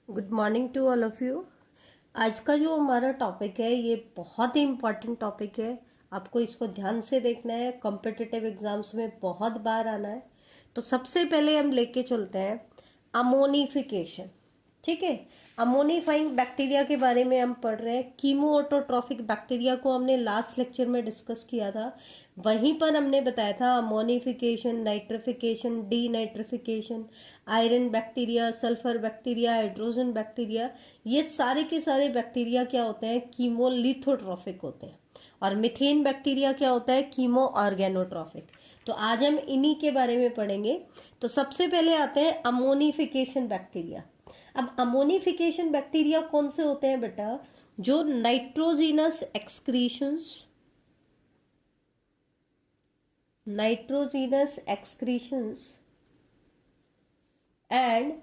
Good morning to all of you. आज का जो हमारा टॉपिक है ये बहुत ही इम्पॉर्टेंट टॉपिक है। आपको इसको ध्यान से देखना है, कॉम्पिटिटिव एग्जाम्स में बहुत बार आना है। तो सबसे पहले हम लेके चलते हैं अमोनिफिकेशन। ठीक है, अमोनिफाइंग बैक्टीरिया के बारे में हम पढ़ रहे हैं। कीमोऑटोट्रॉफिक बैक्टीरिया को हमने लास्ट लेक्चर में डिस्कस किया था। वहीं पर हमने बताया था ammonification, nitrification, D nitrification, iron bacteria, sulphur bacteria, hydrogen bacteria, ये सारे के सारे बैक्टीरिया क्या होते हैं, कीमोलिथोट्रॉफिक होते हैं। और मिथेन बैक्टीरिया क्या होता है, कीमो ऑर्गेनोट्रॉफिक। तो आज हम इन्हीं के बारे में पढ़ेंगे। तो सबसे पहले आते हैं अमोनिफिकेशन बैक्टीरिया। अब अमोनिफिकेशन बैक्टीरिया कौन से होते हैं बेटा, जो nitrogenous एक्सक्रीशंस and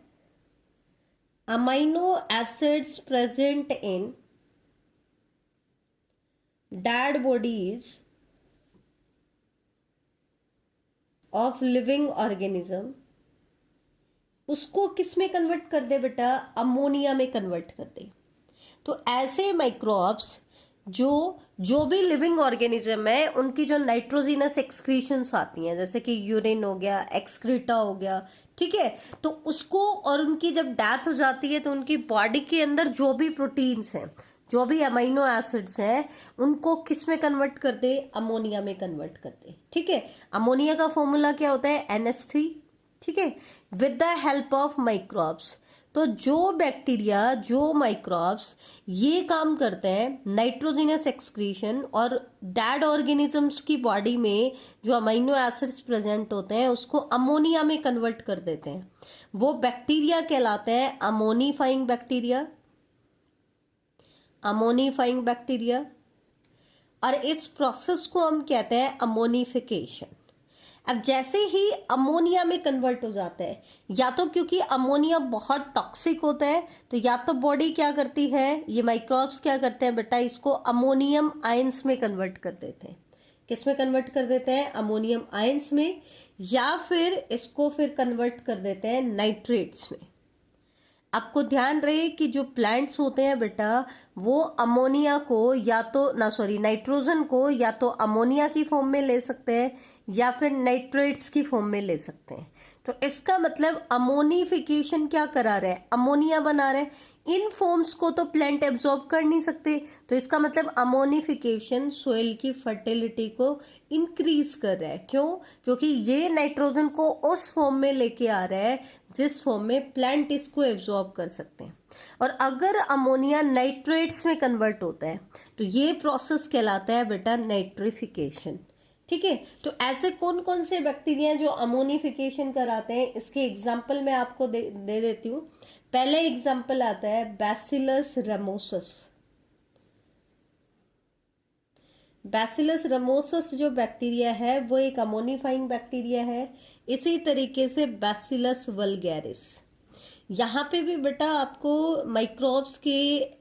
amino acids present in dead bodies of living organism, उसको किस में कन्वर्ट कर दे बेटा, अमोनिया में कन्वर्ट कर दे। तो ऐसे माइक्रोब्स जो भी लिविंग ऑर्गेनिज्म है उनकी जो नाइट्रोजीनस एक्सक्रीशंस आती हैं, जैसे कि यूरिन हो गया, एक्सक्रीटा हो गया, ठीक है, तो उसको, और उनकी जब डेथ हो जाती है तो उनकी बॉडी के अंदर जो भी प्रोटीन्स हैं, जो भी अमीनो एसिड्स हैं, उनको किस में कन्वर्ट कर दे, अमोनिया में कन्वर्ट कर दे। ठीक है, अमोनिया का फॉर्मूला क्या होता है, NH3। ठीक है, with the help of microbes. तो जो बैक्टीरिया, जो माइक्रोब्स ये काम करते हैं नाइट्रोजीनस एक्सक्रीशन, और डेड ऑर्गेनिजम्स की बॉडी में जो अमीनो एसिड्स प्रेजेंट होते हैं उसको अमोनिया में कन्वर्ट कर देते हैं, वो बैक्टीरिया कहलाते हैं अमोनिफाइंग बैक्टीरिया। अमोनिफाइंग बैक्टीरिया, और इस प्रोसेस को हम कहते हैं अमोनिफिकेशन। अब जैसे ही अमोनिया में कन्वर्ट हो जाता है, या तो क्योंकि अमोनिया बहुत टॉक्सिक होता है, तो या तो बॉडी क्या करती है, ये माइक्रोब्स क्या करते हैं बेटा, इसको अमोनियम आयंस में कन्वर्ट कर देते हैं। किस में कन्वर्ट कर देते हैं, अमोनियम आयंस में, या फिर इसको फिर कन्वर्ट कर देते हैं नाइट्रेट्स में। आपको ध्यान रहे कि जो प्लांट्स होते हैं बेटा, वो अमोनिया को नाइट्रोजन को या तो अमोनिया की फॉर्म में ले सकते हैं या फिर नाइट्रेट्स की फॉर्म में ले सकते हैं। तो इसका मतलब अमोनिफिकेशन क्या करा रहा है, अमोनिया बना रहा है। इन फॉर्म्स को तो प्लांट एब्जॉर्ब कर नहीं सकते, तो इसका मतलब अमोनिफिकेशन सोइल की फर्टिलिटी को इंक्रीज कर रहा है। क्यों, क्योंकि ये नाइट्रोजन को उस फॉर्म में लेके आ रहा है जिस फॉर्म में प्लांट इसको एब्जॉर्ब कर सकते हैं। और अगर अमोनिया नाइट्रेट्स में कन्वर्ट होता है तो ये प्रोसेस कहलाता है बेटा नाइट्रिफिकेशन। ठीक है, तो ऐसे कौन कौन से बैक्टीरिया जो अमोनिफिकेशन कराते हैं, इसके एग्जाम्पल मैं आपको दे देती हूँ। पहले एग्जाम्पल आता है बैसिलस रेमोसस। बैसिलस रेमोसस जो बैक्टीरिया है वो एक अमोनिफाइंग बैक्टीरिया है। इसी तरीके से बैसिलस वल्गैरिस। यहाँ पे भी बेटा आपको माइक्रोब्स के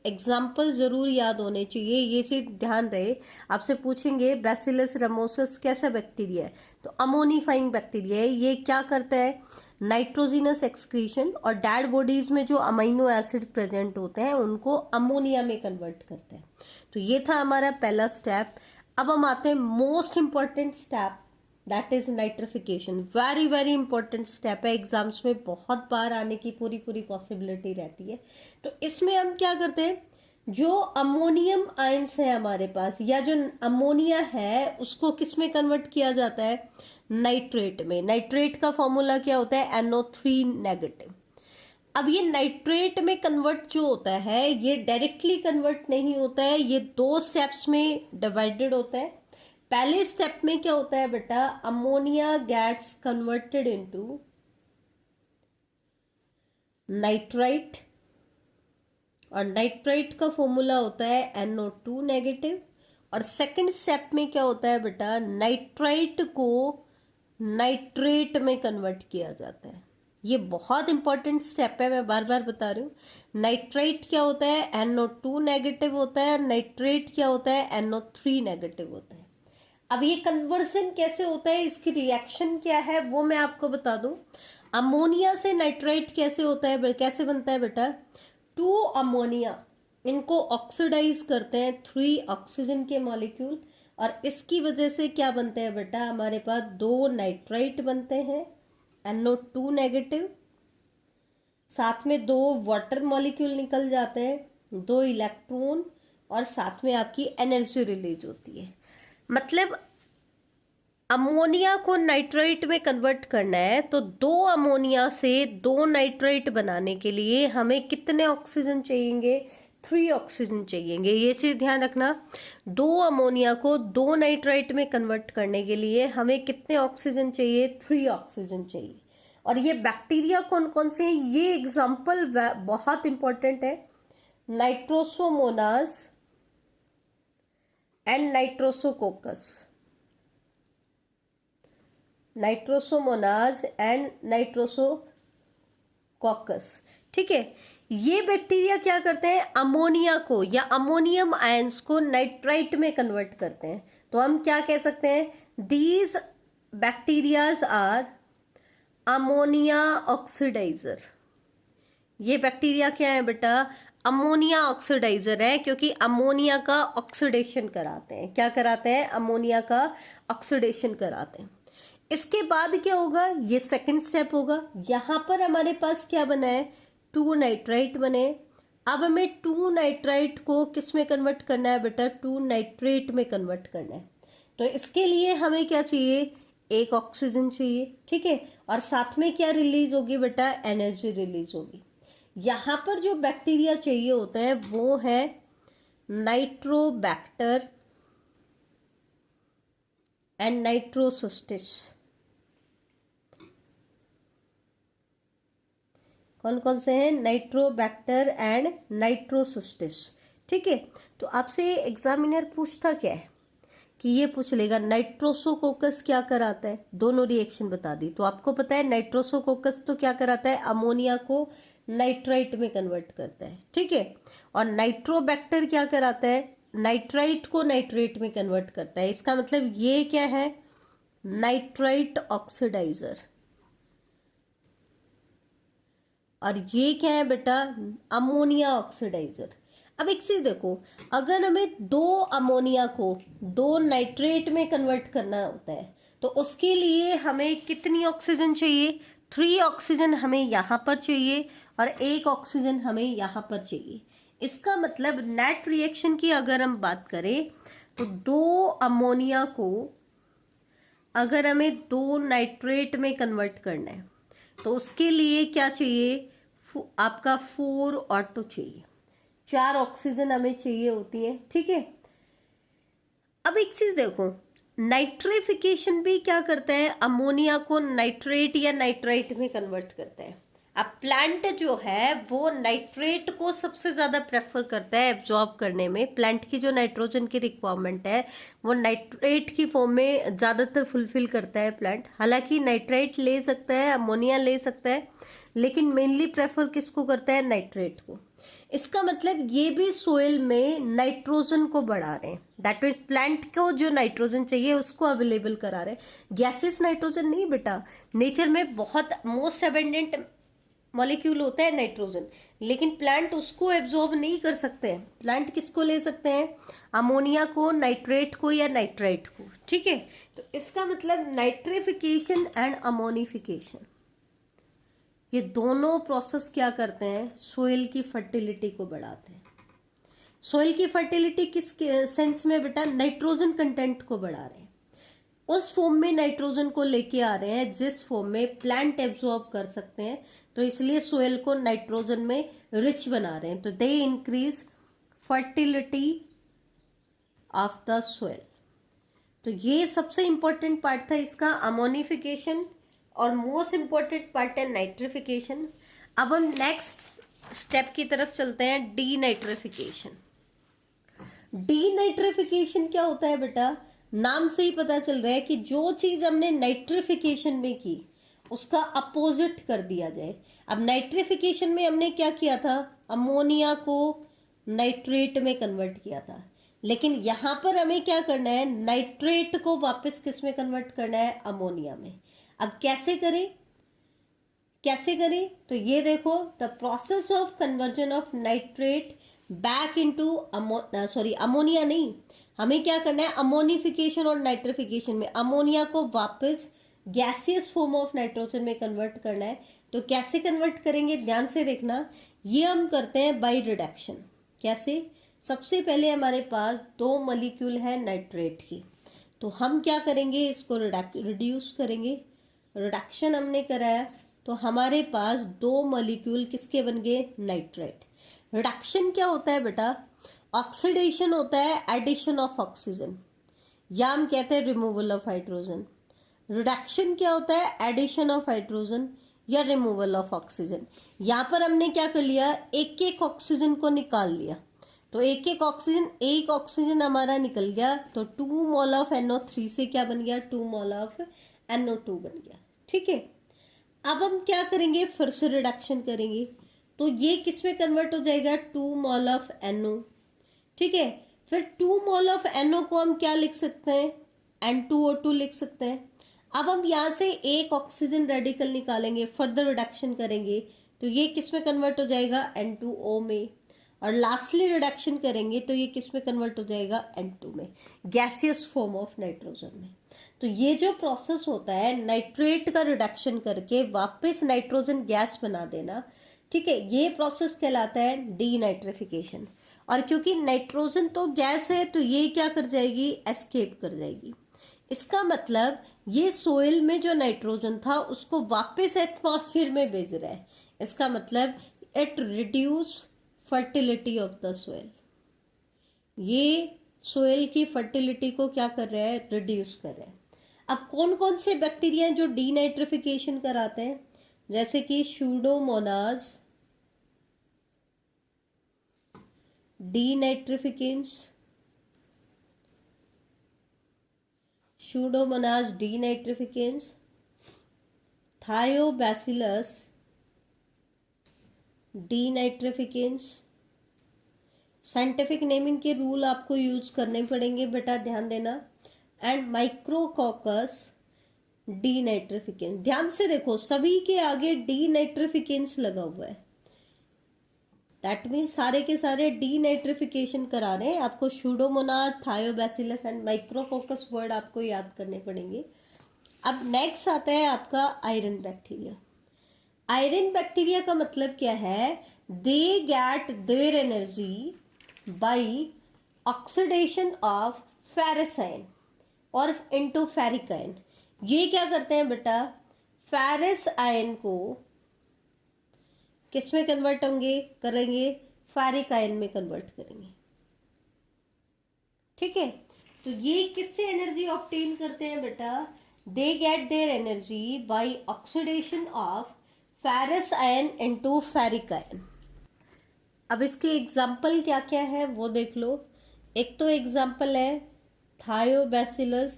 एग्जाम्पल जरूर याद होने चाहिए, ये चीज ध्यान रहे। आपसे पूछेंगे बैसिलस रेमोसस कैसा बैक्टीरिया है, तो अमोनिफाइंग बैक्टीरिया है। ये क्या करता है, नाइट्रोजीनस एक्सक्रीशन और डेड बॉडीज में जो अमीनो एसिड प्रेजेंट होते हैं उनको अमोनिया में कन्वर्ट करते हैं। तो ये था हमारा पहला स्टेप। अब हम आते हैं most important step, that is nitrification. Very very important step है, एग्जाम्स में बहुत बार आने की पूरी पूरी पॉसिबिलिटी रहती है। तो इसमें हम क्या करते हैं, जो अमोनियम आयंस है हमारे पास, या जो अमोनिया है, उसको किस में कन्वर्ट किया जाता है, नाइट्रेट में। नाइट्रेट का फॉर्मूला क्या होता है, NO3 नेगेटिव। अब ये नाइट्रेट में कन्वर्ट जो होता है ये डायरेक्टली कन्वर्ट नहीं होता है, ये दो स्टेप्स में डिवाइडेड होता है। पहले स्टेप में क्या होता है बेटा, ammonia gets converted into nitrite, और नाइट्राइट का फॉर्मूला होता है NO2 नेगेटिव। और सेकंड स्टेप में क्या होता है बेटा, नाइट्राइट को नाइट्रेट में कन्वर्ट किया जाता है। ये बहुत इंपॉर्टेंट स्टेप है, मैं बार बार बता रही हूँ। नाइट्राइट क्या होता है, NO2 नेगेटिव होता है, नाइट्रेट क्या होता है, NO3 नेगेटिव होता है। अब ये कन्वर्जन कैसे होता है, इसकी रिएक्शन क्या है, वो मैं आपको बता दूं। अमोनिया से नाइट्राइट कैसे होता है, कैसे बनता है बेटा, टू अमोनिया, इनको ऑक्सीडाइज करते हैं 3 ऑक्सीजन के मॉलिक्यूल, और इसकी वजह से क्या बनते हैं बेटा, हमारे पास 2 नाइट्राइट बनते हैं, NO2 नेगेटिव, साथ में 2 वाटर मॉलिक्यूल निकल जाते हैं, 2 इलेक्ट्रॉन, और साथ में आपकी एनर्जी रिलीज होती है। मतलब अमोनिया को नाइट्राइट में कन्वर्ट करना है तो 2 अमोनिया से 2 नाइट्राइट बनाने के लिए हमें कितने ऑक्सीजन चाहिएंगे, 3 ऑक्सीजन चाहिएंगे। ये चीज ध्यान रखना, 2 अमोनिया को 2 नाइट्राइट में कन्वर्ट करने के लिए हमें कितने ऑक्सीजन चाहिए, 3 ऑक्सीजन चाहिए। और ये बैक्टीरिया कौन कौन से हैं, ये एग्जाम्पल बहुत इंपॉर्टेंट है, नाइट्रोसोमोनास एंड नाइट्रोसोकोकस, नाइट्रोसोमोनाज एंड नाइट्रोसोकॉकस। ठीक है, ये बैक्टीरिया क्या करते हैं, अमोनिया को या अमोनियम आयंस को नाइट्राइट में कन्वर्ट करते हैं। तो हम क्या कह सकते हैं, these bacterias are ammonia oxidiser. ये बैक्टीरिया क्या है बेटा, अमोनिया ऑक्सीडाइजर है, क्योंकि अमोनिया का ऑक्सीडेशन कराते हैं। क्या कराते हैं, अमोनिया का ऑक्सीडेशन कराते हैं। इसके बाद क्या होगा, ये सेकंड स्टेप होगा। यहां पर हमारे पास क्या बना है, 2 नाइट्राइट बने। अब हमें 2 नाइट्राइट को किस में कन्वर्ट करना है बेटा, 2 नाइट्रेट में कन्वर्ट करना है। तो इसके लिए हमें क्या चाहिए, 1 ऑक्सीजन चाहिए। ठीक है, और साथ में क्या रिलीज होगी बेटा, एनर्जी रिलीज होगी। यहां पर जो बैक्टीरिया चाहिए होता है वो है नाइट्रोबैक्टर एंड नाइट्रोसिस्टिस। कौन कौन से हैं, नाइट्रोबैक्टर एंड नाइट्रोसिस्टिस। ठीक है, तो आपसे एग्जामिनर पूछता क्या है कि ये पूछ लेगा नाइट्रोसोकोकस क्या कराता है, दोनों रिएक्शन बता दी। तो आपको पता है नाइट्रोसोकोकस तो क्या कराता है, अमोनिया को नाइट्राइट में कन्वर्ट करता है। ठीक है, और नाइट्रोबैक्टर क्या कराता है, नाइट्राइट को नाइट्रेट में कन्वर्ट करता है। इसका मतलब ये क्या है, नाइट्राइट ऑक्सीडाइजर। और ये क्या है बेटा, अमोनिया ऑक्सीडाइजर। अब एक चीज देखो, अगर हमें 2 अमोनिया को 2 नाइट्रेट में कन्वर्ट करना होता है तो उसके लिए हमें कितनी ऑक्सीजन चाहिए, 3 ऑक्सीजन हमें यहां पर चाहिए और 1 ऑक्सीजन हमें यहां पर चाहिए। इसका मतलब नेट रिएक्शन की अगर हम बात करें तो 2 अमोनिया को अगर हमें 2 नाइट्रेट में कन्वर्ट करना है तो उसके लिए क्या चाहिए, आपका 4 ऑटो चाहिए, 4 ऑक्सीजन हमें चाहिए होती है। ठीक है, अब एक चीज देखो, नाइट्रिफिकेशन भी क्या करता है, अमोनिया को नाइट्रेट या नाइट्राइट में कन्वर्ट करता है। अब प्लांट जो है वो नाइट्रेट को सबसे ज्यादा प्रेफर करता है एब्जॉर्ब करने में। प्लांट की जो नाइट्रोजन की रिक्वायरमेंट है वो नाइट्रेट की फॉर्म में ज्यादातर फुलफिल करता है प्लांट। हालांकि नाइट्राइट ले सकता है, अमोनिया ले सकता है, लेकिन मेनली प्रेफर किसको करता है, नाइट्रेट को। इसका मतलब ये भी सोइल में नाइट्रोजन को बढ़ा रहे हैं, दैट मीन प्लांट को जो नाइट्रोजन चाहिए उसको अवेलेबल करा रहे हैं। गैसेस नाइट्रोजन नहीं बेटा, नेचर में बहुत मोस्ट अबेंडेंट मॉलिक्यूल होता है नाइट्रोजन, लेकिन प्लांट उसको एब्जॉर्ब नहीं कर सकते हैं। प्लांट किसको ले सकते हैं, अमोनिया को, नाइट्रेट को या नाइट्राइट को। ठीक है, तो इसका मतलब नाइट्रिफिकेशन एंड अमोनिफिकेशन ये दोनों प्रोसेस क्या करते हैं, सोइल की फर्टिलिटी को बढ़ाते हैं। सोइल की फर्टिलिटी किस सेंस में बेटा, नाइट्रोजन कंटेंट को बढ़ा रहे हैं, उस फॉर्म में नाइट्रोजन को लेके आ रहे हैं जिस फॉर्म में प्लांट एब्जॉर्ब कर सकते हैं। तो इसलिए सोइल को नाइट्रोजन में रिच बना रहे हैं। तो they increase fertility of the soil. तो ये सबसे इंपॉर्टेंट पार्ट था इसका, अमोनिफिकेशन, और मोस्ट इंपॉर्टेंट पार्ट है नाइट्रिफिकेशन। अब हम नेक्स्ट स्टेप की तरफ चलते हैं, डीनाइट्रिफिकेशन। डीनाइट्रिफिकेशन क्या होता है बेटा, नाम से ही पता चल रहा है कि जो चीज हमने नाइट्रिफिकेशन में की उसका अपोजिट कर दिया जाए। अब नाइट्रिफिकेशन में हमने क्या किया था, अमोनिया को नाइट्रेट में कन्वर्ट किया था, लेकिन यहां पर हमें क्या करना है, नाइट्रेट को वापस किस में कन्वर्ट करना है, अमोनिया में। अब कैसे करें, कैसे करें? तो ये देखो, the process of conversion of nitrate back into ammonia नहीं, हमें क्या करना है, अमोनिफिकेशन और नाइट्रिफिकेशन में अमोनिया को वापस गैसियस फॉर्म ऑफ नाइट्रोजन में कन्वर्ट करना है। तो कैसे कन्वर्ट करेंगे, ध्यान से देखना। ये हम करते हैं बाय रिडक्शन। कैसे? सबसे पहले हमारे पास दो मॉलिक्यूल है नाइट्रेट की, तो हम क्या करेंगे, इसको रिड्यूस करेंगे। रिडक्शन हमने कराया तो हमारे पास दो मॉलिक्यूल किसके बन गए, नाइट्रेट। रिडक्शन क्या होता है बेटा, ऑक्सीडेशन होता है एडिशन ऑफ ऑक्सीजन, या हम कहते हैं रिमूवल ऑफ हाइड्रोजन। रिडक्शन क्या होता है, एडिशन ऑफ हाइड्रोजन या रिमूवल ऑफ ऑक्सीजन। यहाँ पर हमने क्या कर लिया, एक एक ऑक्सीजन को निकाल लिया, तो एक ऑक्सीजन हमारा निकल गया, तो 2 मोल ऑफ NO3 से क्या बन गया, 2 मोल ऑफ NO2 बन गया। ठीक है, अब हम क्या करेंगे, फिर से रिडक्शन करेंगे, तो ये किस में कन्वर्ट हो जाएगा, 2 मोल ऑफ NO। ठीक है, फिर 2 मोल ऑफ NO को हम क्या लिख सकते हैं, N2O2 लिख सकते हैं। अब हम यहाँ से एक ऑक्सीजन रेडिकल निकालेंगे, फर्दर रिडक्शन करेंगे, तो ये किस में कन्वर्ट हो जाएगा, N2O में। और लास्टली रिडक्शन करेंगे तो ये किस में कन्वर्ट हो जाएगा, N2 में, गैसियस फॉर्म ऑफ नाइट्रोजन में। तो ये जो प्रोसेस होता है नाइट्रेट का रिडक्शन करके वापस नाइट्रोजन गैस बना देना, ठीक है, ये प्रोसेस कहलाता है डीनाइट्रिफिकेशन। और क्योंकि नाइट्रोजन तो गैस है तो ये क्या कर जाएगी, एस्केप कर जाएगी। इसका मतलब ये सोइल में जो नाइट्रोजन था उसको वापस एटमॉस्फेयर में भेज रहा है। इसका मतलब it reduce fertility of the soil, ये सोइल की फर्टिलिटी को क्या कर रहा है, रिड्यूस कर रहा है। अब कौन कौन से बैक्टीरिया जो डीनाइट्रिफिकेशन कराते हैं, जैसे कि Pseudomonas denitrificans, Pseudomonas denitrificans, Thiobacillus denitrificans. Scientific naming के रूल आपको यूज करने पड़ेंगे बेटा, ध्यान देना। And Micrococcus denitrificans. ध्यान से देखो, सभी के आगे डीनाइट्रिफिकेंस लगा हुआ है, दैट मीन्स सारे के सारे डीनाइट्रिफिकेशन करा रहे हैं। आपको Pseudomonas, Thiobacillus and micrococcus word आपको याद करने पड़ेंगे। अब नेक्स्ट आता है आपका आयरन बैक्टीरिया। आयरन बैक्टीरिया का मतलब क्या है, they get their energy by oxidation of ferrous ion और इनटू फेरिक आयन। ये क्या करते हैं बेटा, फेरस आयन को किस में कन्वर्ट करेंगे, फेरिक आयन में कन्वर्ट करेंगे। ठीक है, तो ये किससे एनर्जी ऑब्टेन करते हैं बेटा, they get their energy by oxidation of ferrous ion into ferric ion. अब इसके एग्जाम्पल क्या क्या है वो देख लो। एक तो एग्जाम्पल है थायोबैसिलस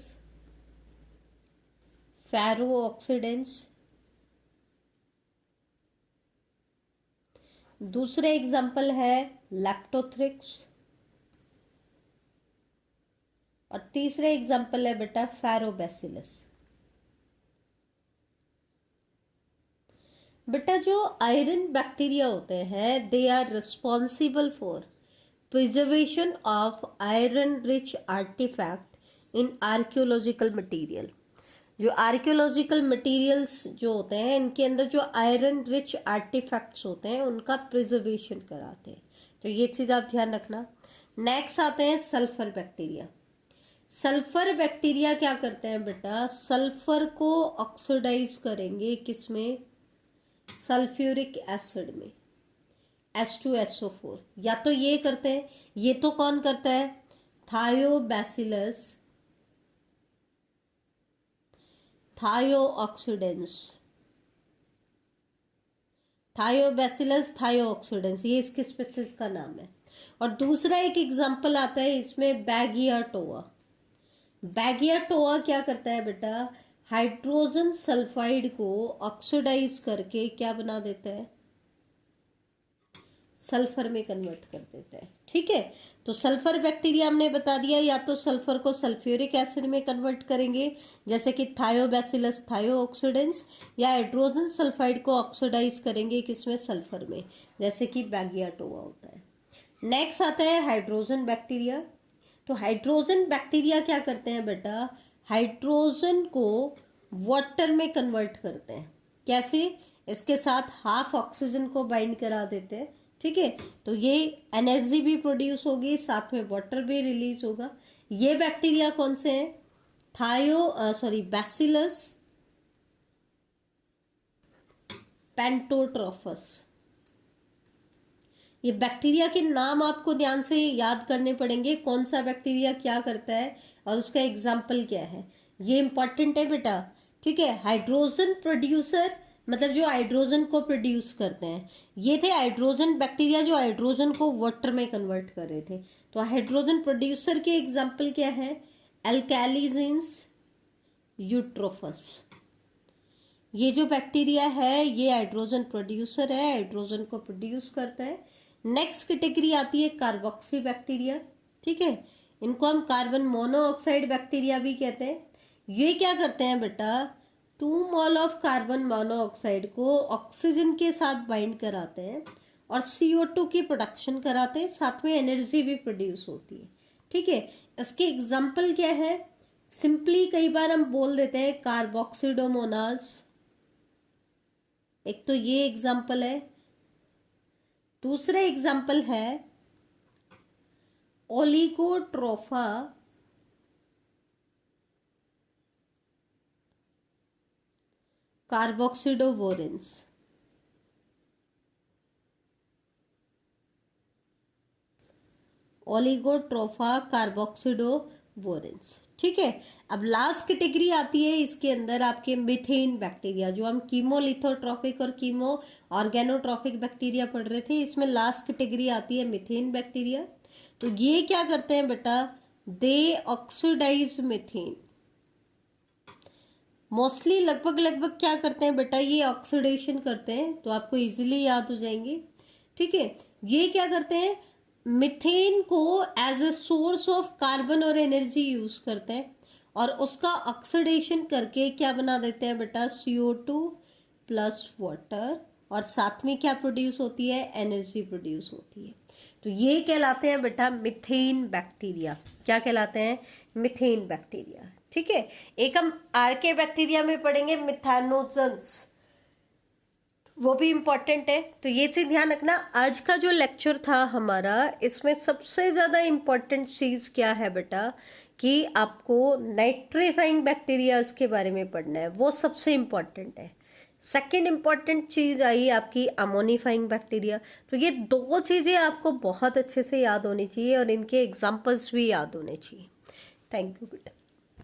फेरो ऑक्सीडेंस, दूसरा एग्जाम्पल है लैप्टोथ्रिक्स, और तीसरा एग्जाम्पल है बेटा फेरोबैसिलस। बेटा जो आयरन बैक्टीरिया होते हैं they are responsible for preservation of iron rich artefact in archaeological material. जो आर्कियोलॉजिकल मटेरियल्स जो होते हैं इनके अंदर जो आयरन रिच आर्टिफैक्ट्स होते हैं उनका प्रिजर्वेशन कराते हैं, तो ये चीज़ आप ध्यान रखना। नेक्स्ट आते हैं सल्फर बैक्टीरिया। सल्फर बैक्टीरिया क्या करते हैं बेटा, सल्फर को ऑक्सीडाइज करेंगे किसमें, सल्फ्यूरिक एसिड में, H2SO4। या तो ये करते हैं, ये तो कौन करता है, थायोबैसिलस थायोऑक्सीडेंस, थायोबैसिलस थायोऑक्सीडेंस, ये इसके स्पीसीज का नाम है। और दूसरा एक एग्जांपल आता है इसमें बैगियाटोआ। बैगियाटोआ क्या करता है बेटा, हाइड्रोजन सल्फाइड को ऑक्सीडाइज करके क्या बना देता है, सल्फर में कन्वर्ट कर देता है। ठीक है, तो सल्फर बैक्टीरिया हमने बता दिया, या तो सल्फर को सल्फ्यूरिक एसिड में कन्वर्ट करेंगे जैसे कि थायोबैसिलस थायोऑक्सीडेंस, या हाइड्रोजन सल्फाइड को ऑक्सीडाइज करेंगे किसमें, सल्फर में, जैसे कि बैगियाटोवा होता है। नेक्स्ट आता है हाइड्रोजन बैक्टीरिया। तो हाइड्रोजन बैक्टीरिया क्या करते हैं बेटा, हाइड्रोजन को वाटर में कन्वर्ट करते हैं। कैसे, इसके साथ हाफ ऑक्सीजन को बाइंड करा देते हैं। ठीक है, तो ये एनर्जी भी प्रोड्यूस होगी, साथ में वाटर भी रिलीज होगा। ये बैक्टीरिया कौन से हैं, बैसिलस पेंटोट्रोफस। ये बैक्टीरिया के नाम आपको ध्यान से याद करने पड़ेंगे, कौन सा बैक्टीरिया क्या करता है और उसका एग्जाम्पल क्या है, ये इंपॉर्टेंट है बेटा। ठीक है, हाइड्रोजन प्रोड्यूसर मतलब जो हाइड्रोजन को प्रोड्यूस करते हैं, ये थे हाइड्रोजन बैक्टीरिया जो हाइड्रोजन को वाटर में कन्वर्ट कर रहे थे। तो हाइड्रोजन प्रोड्यूसर के एग्जाम्पल क्या है, एल्कैलिजिन्स यूट्रोफस। ये जो बैक्टीरिया है ये हाइड्रोजन प्रोड्यूसर है, हाइड्रोजन को प्रोड्यूस करता है। नेक्स्ट कैटेगरी आती है कार्बोक्सी बैक्टीरिया। ठीक है, इनको हम कार्बन मोनोऑक्साइड बैक्टीरिया भी कहते हैं। ये क्या करते हैं बेटा, 2 मोल ऑफ कार्बन मोनोऑक्साइड को ऑक्सीजन के साथ बाइंड कराते हैं और CO2 की प्रोडक्शन कराते हैं, साथ में एनर्जी भी प्रोड्यूस होती है। ठीक है, इसके एग्जाम्पल क्या है, सिंपली कई बार हम बोल देते हैं कार्बोक्सिडोमोनास, एक तो ये एग्जाम्पल है। दूसरा एग्जाम्पल है ओलिगोट्रोफा कार्बोक्सिडोवोरेंस। ओलिगोट्रोफा कार्बोक्सिडोवोरेंस। ठीक है, अब लास्ट कैटेगरी आती है इसके अंदर आपके मिथेन बैक्टीरिया, जो हम कीमोलिथोट्रॉफिक और कीमो ऑर्गेनोट्रॉफिक बैक्टीरिया पढ़ रहे थे, इसमें लास्ट कैटेगरी आती है मिथेन बैक्टीरिया। तो ये क्या करते हैं बेटा, दे ऑक्सीडाइज मिथेन। मोस्टली लगभग क्या करते हैं बेटा, ये ऑक्सीडेशन करते हैं, तो आपको इजीली याद हो जाएंगे। ठीक है, ये क्या करते हैं, मिथेन को as a source of carbon और एनर्जी यूज करते हैं और उसका ऑक्सीडेशन करके क्या बना देते हैं बेटा, CO2 प्लस वाटर, और साथ में क्या प्रोड्यूस होती है, एनर्जी प्रोड्यूस होती है। तो ये कहलाते हैं बेटा मिथेन बैक्टीरिया। क्या कहलाते हैं, मिथेन बैक्टीरिया। ठीक है, एक हम आर्के बैक्टीरिया में पढ़ेंगे मिथेनोजन्स, वो भी इम्पॉर्टेंट है। तो ये चीज ध्यान रखना। आज का जो लेक्चर था हमारा, इसमें सबसे ज्यादा इम्पॉर्टेंट चीज क्या है बेटा, कि आपको नाइट्रीफाइंग बैक्टीरिया के बारे में पढ़ना है, वो सबसे इम्पॉर्टेंट है। सेकेंड इम्पॉर्टेंट चीज आई आपकी अमोनिफाइंग बैक्टीरिया। तो ये 2 चीजें आपको बहुत अच्छे से याद होनी चाहिए और इनके एग्जाम्पल्स भी याद होने चाहिए। थैंक यू बेटा।